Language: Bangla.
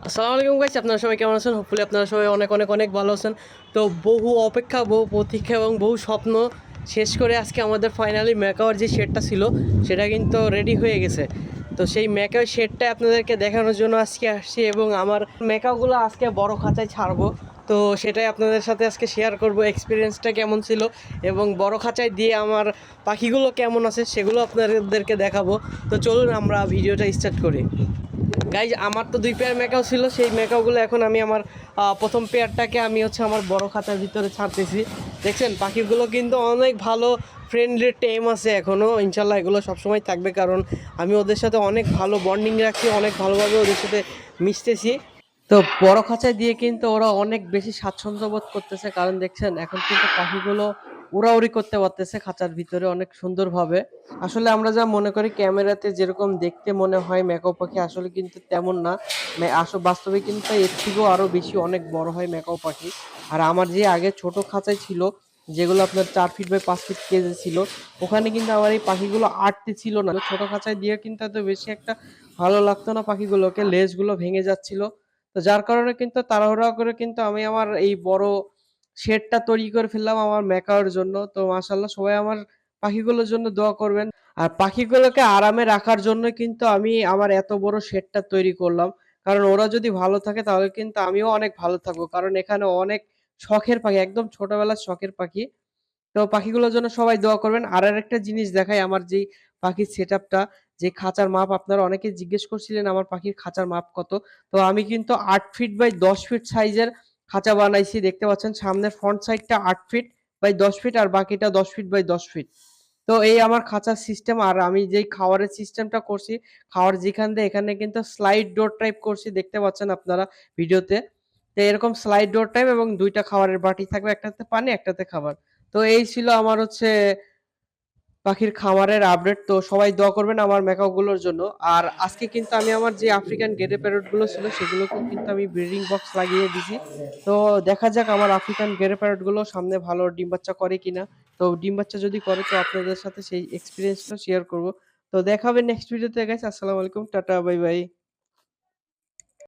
আসসালামু আলাইকুম গাইস, আপনারা সবাই কেমন আছেন? হোপফুলি আপনারা সবাই অনেক অনেক অনেক ভালো আছেন। তো বহু অপেক্ষা, বহু প্রতীক্ষা এবং বহু স্বপ্ন শেষ করে আজকে আমাদের ফাইনালি ম্যাকাওর যে শেডটা ছিল সেটা কিন্তু রেডি হয়ে গেছে। তো সেই ম্যাকাওর শেডটা আপনাদেরকে দেখানোর জন্য আজকে আসছি এবং আমার ম্যাকাওগুলো আজকে বড় খাঁচায় ছাড়বো। তো সেটাই আপনাদের সাথে আজকে শেয়ার করব, এক্সপিরিয়েন্সটা কেমন ছিল এবং বড় খাঁচায় দিয়ে আমার পাখিগুলো কেমন আছে সেগুলো আপনাদেরকে দেখাবো। তো চলুন আমরা ভিডিওটা স্টার্ট করি। গাইজ, আমার তো 2 পেয়ার ম্যাকাও ছিল। সেই ম্যাকাওগুলো এখন আমি আমার প্রথম পেয়ারটাকে আমি আমার বড় খাঁচার ভিতরে ছাড়তেছি। দেখছেন পাখিগুলো কিন্তু অনেক ভালো ফ্রেন্ডলি টেম আছে এখনও। ইনশাল্লাহ এগুলো সবসময় থাকবে, কারণ আমি ওদের সাথে অনেক ভালো বন্ডিং রাখছি, অনেক ভালোভাবে ওদের সাথে মিশতেছি। তো বড় খাঁচায় দিয়ে কিন্তু ওরা অনেক বেশি স্বাচ্ছন্দ্য বোধ করতেছে, কারণ দেখছেন এখন কিন্তু পাখিগুলো উড়াউড়ি করতে পারতেছে খাঁচার ভিতরে অনেক সুন্দরভাবে। আসলে আমরা যা মনে করি ক্যামেরাতে যেরকম দেখতে মনে হয় ম্যাকাও পাখি, আসলে কিন্তু তেমন না। বাস্তবে কিন্তু এর থেকেও আরো বেশি অনেক বড় হয় ম্যাকাও পাখি। আর আমার যে আগে ছোট খাঁচায় ছিল, যেগুলো আপনার 4 ফিট বাই 5 ফিট কেজে ছিল, ওখানে কিন্তু আমার এই পাখিগুলো আটতে ছিল না। ছোট খাঁচায় দিয়ে কিন্তু এত বেশি একটা ভালো লাগতো না পাখিগুলোকে, লেজগুলো ভেঙে যাচ্ছিল। তো যার কারণে কিন্তু তাড়াহুড়া করে কিন্তু আমি আমার এই বড় শেডটা তৈরি করে ফেললাম আমার ম্যাকাওর জন্য। তো মাশাআল্লাহ সবাই আমার পাখিগুলোর জন্য দোয়া করবেন। আর পাখিগুলোকে আরামে রাখার জন্য কিন্তু আমি আমার এত বড় শেডটা তৈরি করলাম। কারণ ওরা যদি ভালো থাকে তাহলে কিন্তু আমিও অনেক ভালো থাকবো। কারণ এখানে অনেক শখের পাখি, একদম ছোটবেলার শখের পাখি। তো পাখিগুলোর জন্য সবাই দোয়া করবেন। আর আরেকটা জিনিস দেখাই, আমার যেই পাখির সেটআপটা, যে খাঁচার মাপ আপনারা অনেকে জিজ্ঞেস করছিলেন আমার পাখির খাঁচার মাপ কত। তো আমি কিন্তু 8 ফিট বাই 10 ফিট সাইজের খাঁচা বানাইছি। দেখতে পাচ্ছেন সামনের ফ্রন্ট সাইডটা 8 ফিট বাই 10 ফিট আর বাকিটা 10 ফিট বাই 10 ফিট। তো এই আমার খাঁচার সিস্টেম। আর আমি যেই খাওয়ারের সিস্টেমটা করছি, খাওয়ার যেখান দিয়ে এখানে কিন্তু স্লাইড ডোর টাইপ করছি, দেখতে পাচ্ছেন আপনারা ভিডিওতে। তো এরকম স্লাইড ডোর টাইপ এবং ২ টা খাবারের বাটি থাকবে, একটাতে পানি একটাতে খাবার। তো এই ছিল আমার পাখির খামারের আপডেট। তো সবাই দোয়া করবেন আমার ম্যাকাওগুলোর জন্য। আর আজকে কিন্তু আমি আমার যে আফ্রিকান গেরে প্যারট গুলো ছিল সেগুলোকেও কিন্তু আমি ব্রিডিং বক্স লাগিয়ে দিছি। তো দেখা যাক আমার আফ্রিকান গেরে প্যারট গুলো সামনে ভালো ডিম বাচ্চা করে কিনা। তো ডিম বাচ্চা যদি করে তো আপনাদের সাথে সেই এক্সপেরিয়েন্সটা শেয়ার করব। তো দেখা হবে নেক্সট ভিডিওতে গাইস। আসসালামু আলাইকুম, টাটা, বাই বাই।